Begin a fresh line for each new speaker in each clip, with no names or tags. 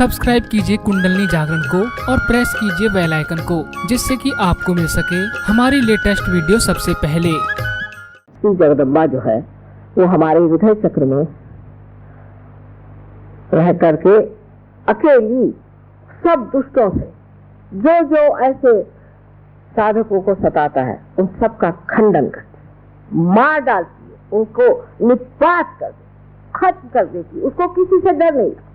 Subscribe कीजिए कुंडलनी जागरण को और प्रेस कीजिए बेल आइकन को, जिससे कि आपको मिल सके हमारी लेटेस्ट वीडियो सबसे पहले।
जगदम्बा जो है वो हमारे हृदय चक्र में रह करके अकेली सब दुष्टों से जो जो ऐसे साधकों को सताता है उन सब का खंडन करती, मार डालती है, उनको निपात कर देती, खत्म कर देती, उसको किसी से डर नहीं लगता।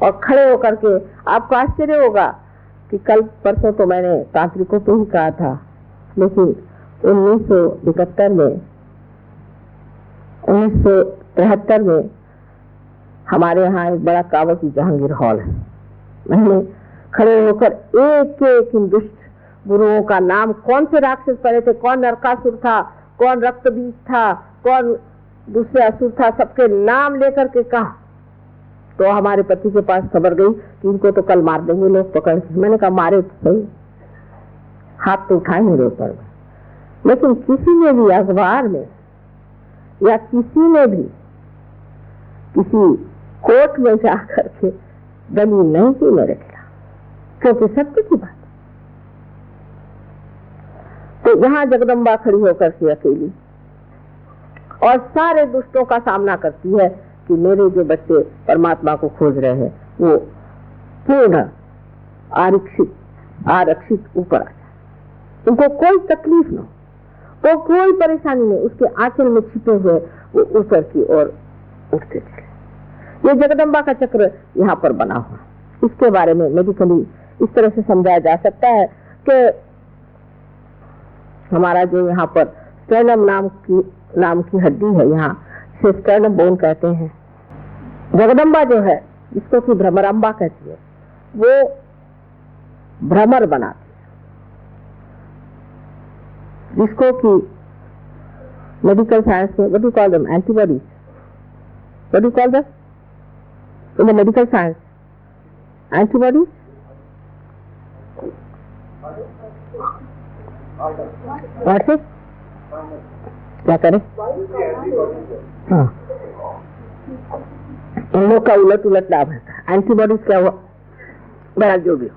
और खड़े होकर के आपको आश्चर्य होगा कि कल परसों तो मैंने तांत्रिकों पे ही कहा था, लेकिन 1973 में हमारे यहाँ एक बड़ा कावती जहांगीर हॉल है। मैंने खड़े होकर एक एक इन दुष्ट गुरुओं का नाम, कौन से राक्षस पड़े थे, कौन नरकासुर था, कौन रक्तबीज था, कौन दूसरे असुर था, सबके नाम लेकर के कहा। तो हमारे पति के पास खबर गई कि इनको तो कल मार देंगे लोग पकड़ के। मैंने कहा मारे तो सही, हाथ तो उठाए मेरे ऊपर, लेकिन किसी ने भी अखबार में या किसी ने भी किसी कोर्ट में जाकर के दलील नहीं की मेरे खिलाफ, क्योंकि सत्य की बात। तो यहाँ जगदम्बा खड़ी होकर के अकेली और सारे दुष्टों का सामना करती है कि मेरे जो बच्चे परमात्मा को खोज रहे हैं वो पूर्ण आरक्षित ऊपर आ जाए, उनको कोई तकलीफ न हो, वो कोई परेशानी नहीं, उसके आंचल में छिपे हुए वो ऊपर की ओर उठते चले। ये जगदम्बा का चक्र यहाँ पर बना हुआ। इसके बारे में मेडिकली इस तरह से समझाया जा सकता है कि हमारा जो यहाँ पर स्टर्नम नाम की हड्डी है, यहाँ से स्टर्नम बोन कहते हैं। जगदम्बा जो है, जिसको कि भ्रमरांबा कहती है, वो भ्रमर बनाती है, जिसको कि मेडिकल साइंस में what do you call them? Antibodies. What do you call them? In the medical science, antibodies. What is? क्या करें? हाँ, इन लोग का उलट नाम है। एंटीबॉडीज क्या हुआ, बड़ा जो भी हो,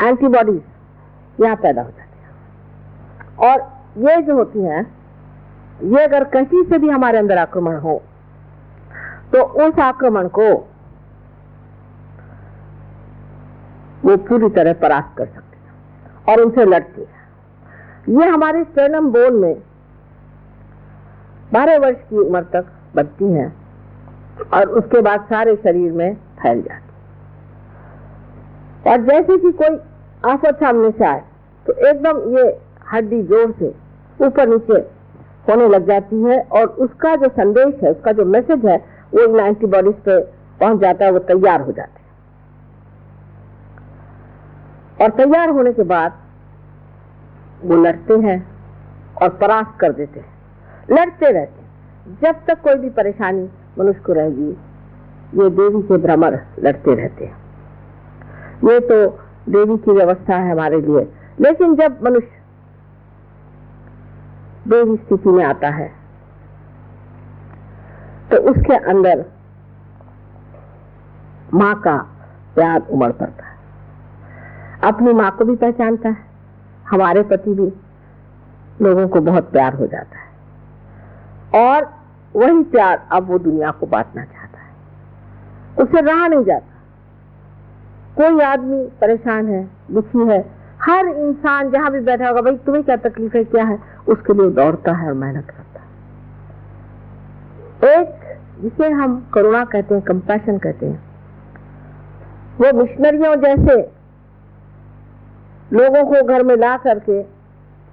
एंटीबॉडीज यहाँ पैदा हो जाती है। और ये जो होती हैं, ये अगर कहीं से भी हमारे अंदर आक्रमण हो तो उस आक्रमण को वो पूरी तरह परास्त कर सकती है और उनसे लड़ती है। ये हमारे स्टर्नम बोन में 12 वर्ष की उम्र तक बनती हैं और उसके बाद सारे शरीर में फैल जाती। और जैसे कि कोई आफत सामने से आए तो एकदम ये हड्डी जोर से ऊपर नीचे होने लग जाती है और उसका जो संदेश है, उसका जो मैसेज है, वो इन एंटीबॉडीज पे पहुंच जाता है, वो तैयार हो जाते हैं। और तैयार होने के बाद वो लड़ते हैं और परास्त कर देते हैं, लड़ते रहते हैं जब तक कोई भी परेशानी मनुष्य को रहेगी। ये देवी के भ्रमर लड़ते रहते हैं। ये तो देवी की व्यवस्था है हमारे लिए, लेकिन जब मनुष्य देवी स्थिति में आता है तो उसके अंदर माँ का प्यार उमड़ पड़ता है, अपनी माँ को भी पहचानता है। हमारे प्रति भी लोगों को बहुत प्यार हो जाता है और वही प्यार अब वो दुनिया को बांटना चाहता है, उससे रहा नहीं जाता। कोई आदमी परेशान है, दुखी है, हर इंसान जहां भी बैठा होगा, भाई तुम्हें क्या तकलीफ है, क्या है, उसके लिए दौड़ता है और मेहनत करता है। एक जिसे हम करुणा कहते हैं, कंपैशन कहते हैं, वो मिशनरियों जैसे लोगों को घर में ला करके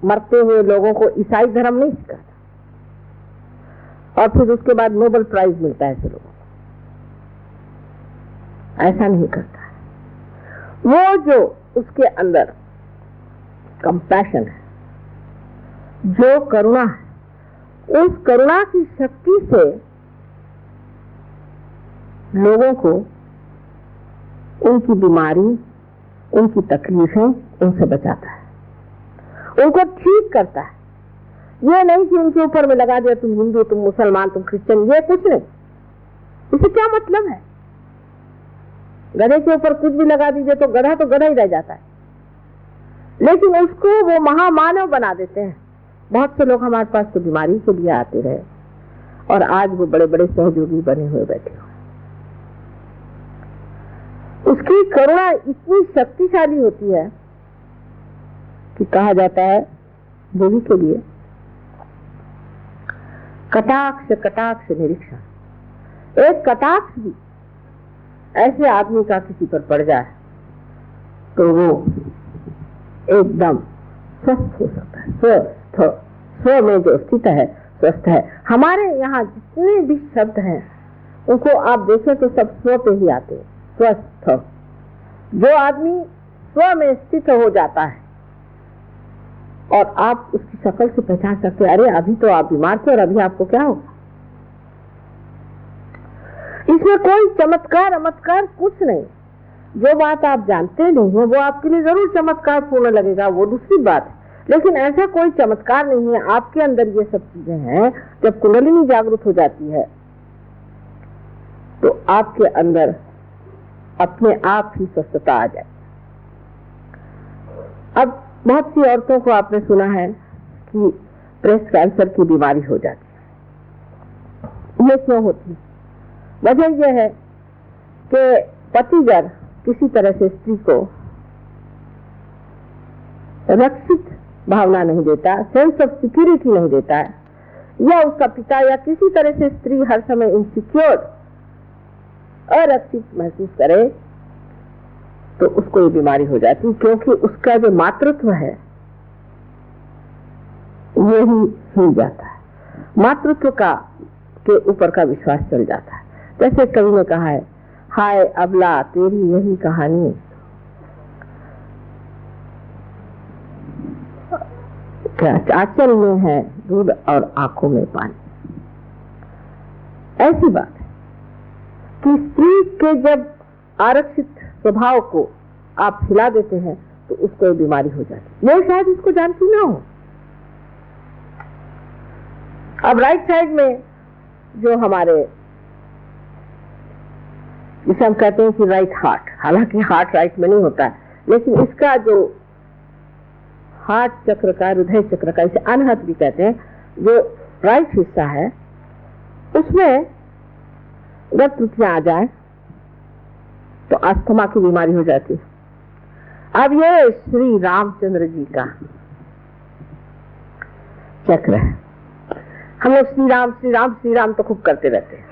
मरते हुए लोगों को ईसाई धर्म नहीं सिखाता और फिर उसके बाद नोबेल प्राइज मिलता है ऐसे लोगों को, ऐसा नहीं करता है। वो जो उसके अंदर कंपैशन है, जो करुणा है, उस करुणा की शक्ति से लोगों को उनकी बीमारी, उनकी तकलीफें, उनसे बचाता है, उनको ठीक करता है। ये नहीं कि उनके ऊपर में लगा दिया तुम हिंदू, तुम मुसलमान, तुम क्रिश्चियन, ये कुछ नहीं। इससे क्या मतलब है? गधे के ऊपर कुछ भी लगा दीजिए तो गधा ही रह जाता है, लेकिन उसको वो महामानव बना देते हैं। बहुत से लोग हमारे पास तो बीमारी के लिए आते रहे और आज वो बड़े बड़े सहयोगी बने हुए बैठे हुए। उसकी करुणा इतनी शक्तिशाली होती है कि कहा जाता है देवी के लिए कटाक्ष कटाक्ष निरीक्षण। एक कटाक्ष भी ऐसे आदमी का किसी पर पड़ जाए तो वो एकदम स्वस्थ हो सकता है। स्व में जो स्थित है स्वस्थ है। हमारे यहाँ जितने भी शब्द हैं उनको आप देखें तो सब स्व पे ही आते हैं। स्वस्थ, जो आदमी स्व में स्थित हो जाता है और आप उसकी शक्ल से पहचान सकते हैं, अरे अभी तो आप बीमार थे और अभी आपको क्या होगा। इसमें कोई चमत्कार अमत्कार कुछ नहीं। जो बात आप जानते नहीं हो वो आपके लिए जरूर चमत्कार पूर्ण लगेगा, वो दूसरी बात है, लेकिन ऐसा कोई चमत्कार नहीं है। आपके अंदर ये सब चीजें हैं। जब कुंडलिनी जागृत हो जाती है तो आपके अंदर अपने आप ही स्वस्थता आ जाए। अब बहुत सी औरतों को आपने सुना है कि ब्रेस्ट कैंसर की बीमारी हो जाती है। ये क्यों होती है? वजह यह है कि पतिगर किसी तरह से स्त्री को रक्षित भावना नहीं देता, सेंस ऑफ सिक्योरिटी नहीं देता है, या उसका पिता या किसी तरह से स्त्री हर समय इनसिक्योर अरक्षित महसूस करे तो उसको ये बीमारी हो जाती है, क्योंकि उसका जो मातृत्व है यही हिल जाता है। मातृत्व का के ऊपर का विश्वास चल जाता है। जैसे कवि ने कहा है, हाय अबला तेरी यही कहानी, क्या आंचल में है दूध और आंखों में पानी। ऐसी बात है कि स्त्री के जब आरक्षित स्वभाव को आप हिला देते हैं तो उसको एक बीमारी हो जाती है। वो शायद इसको जानती ना हो। अब राइट साइड में जो हमारे जिसे हम कहते हैं कि राइट हार्ट, हालांकि हार्ट राइट में नहीं होता है, लेकिन इसका जो हार्ट चक्र का, हृदय चक्र का, इसे अनहत भी कहते हैं, जो राइट हिस्सा है उसमें अगर त्रुटियां आ जाए तो अस्थमा की बीमारी हो जाती है। अब ये श्री रामचंद्र जी का चक्र है। हम लोग श्री राम श्री राम श्री राम तो खूब करते रहते हैं,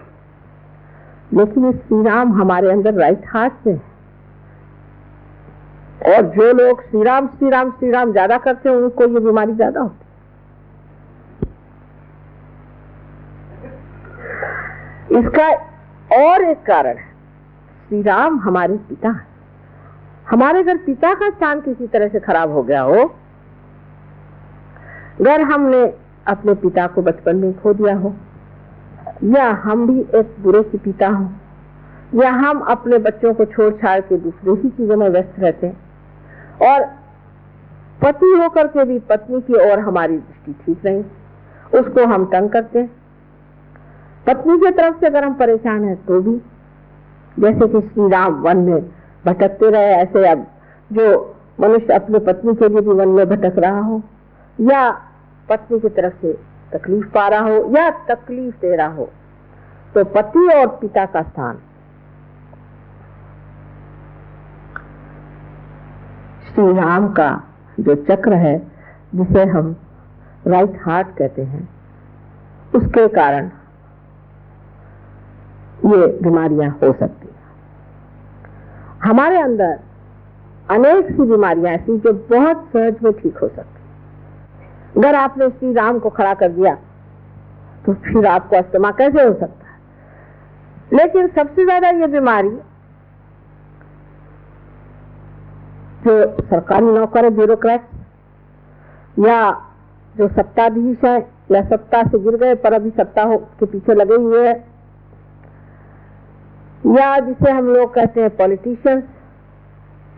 लेकिन ये श्री राम हमारे अंदर राइट हार्ट में है। और जो लोग श्री राम श्री राम श्री राम ज्यादा करते हैं उनको ये बीमारी ज्यादा होती है। इसका और एक कारण है, श्री राम हमारे पिता हैं। हमारे अगर पिता का स्थान किसी तरह से खराब हो गया हो, अगर हमने अपने पिता को बचपन में खो दिया हो, या हम भी एक बुरे के पिता हो, या हम अपने बच्चों को छोड़ छाड़ के दूसरे ही चीजों में व्यस्त रहते हैं, और पति होकर के भी पत्नी की ओर हमारी दृष्टि ठीक नहीं, उसको हम तंग करते हैं। पत्नी की तरफ से अगर हम परेशान हैं तो भी, जैसे कि श्री राम वन में भटकते रहे, ऐसे अब जो मनुष्य अपने पत्नी के लिए भी वन में भटक रहा हो, या पत्नी की तरफ से तकलीफ पा रहा हो, या तकलीफ दे रहा हो, तो पति और पिता का स्थान श्री राम का जो चक्र है, जिसे हम राइट हार्ट कहते हैं, उसके कारण ये बीमारियां हो सकती हैं। हमारे अंदर अनेक सी बीमारियां ऐसी जो बहुत सहज में ठीक हो सकती हैं। अगर आपने श्री राम को खड़ा कर दिया तो फिर आपको अस्थमा कैसे हो सकता है? लेकिन सबसे ज्यादा ये बीमारी जो सरकारी नौकर है, ब्यूरोक्रेट, या जो सत्ताधीश है, या सत्ता से गिर गए पर अभी सत्ता के पीछे लगे हुए हैं, या जिसे हम लोग कहते हैं पॉलिटिशियंस,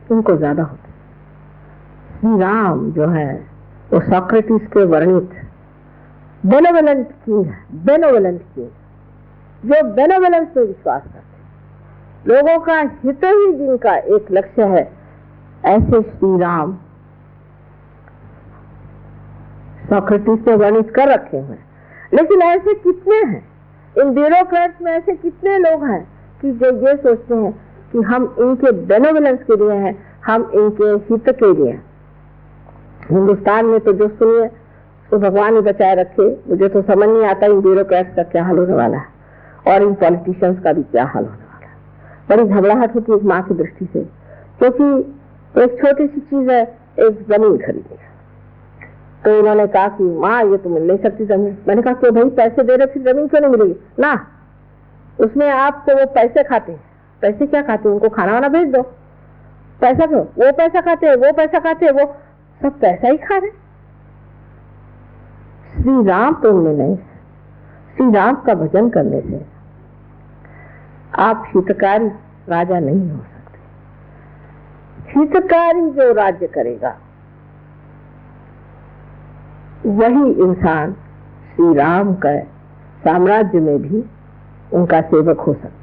उनको ज्यादा होता है। श्री राम जो है वो सोक्रेटिस के वर्णित बेनोवेलेंट किंग है, बेनोवेलेंट किंग, जो बेनोवेलेंस में विश्वास करते हैं। लोगों का हित ही जिनका एक लक्ष्य है, ऐसे श्री राम सोक्रेटिस ने वर्णित कर रखे हुए। लेकिन ऐसे कितने हैं, इन ब्यूरोक्रेट्स में ऐसे कितने लोग हैं कि जो ये सोचते हैं कि हम इनके बेनेवलेंस के लिए हैं, हम इनके हित के लिए हैं। हिंदुस्तान में तो जो सुनिए तो भगवान ही बचाए रखे, मुझे तो समझ नहीं आता इन ब्यूरोक्रेट्स का क्या हाल होने वाला है और इन पॉलिटिशियंस का भी क्या हाल होने वाला है। बड़ी घबराहट होती है एक माँ की दृष्टि से, क्योंकि एक छोटी सी चीज है, एक जमीन खरीदनी है। तो उन्होंने कहा कि माँ ये तो मिल नहीं सकती जमीन। मैंने कहा कि भाई पैसे दे रहे फिर जमीन क्यों नहीं मिलेगी ना, उसमें आपको वो पैसे खाते हैं। पैसे क्या खाते हैं, उनको खाना वाना भेज दो। पैसा क्यों, वो पैसा खाते हैं, वो पैसा खाते हैं, वो सब पैसा ही खा रहे। श्री राम तो उनमें नहीं। श्री राम का भजन करने से आप हितकारी राजा नहीं हो सकते। हितकारी जो राज्य करेगा वही इंसान श्री राम का साम्राज्य में भी उनका सेवक हो सकता है।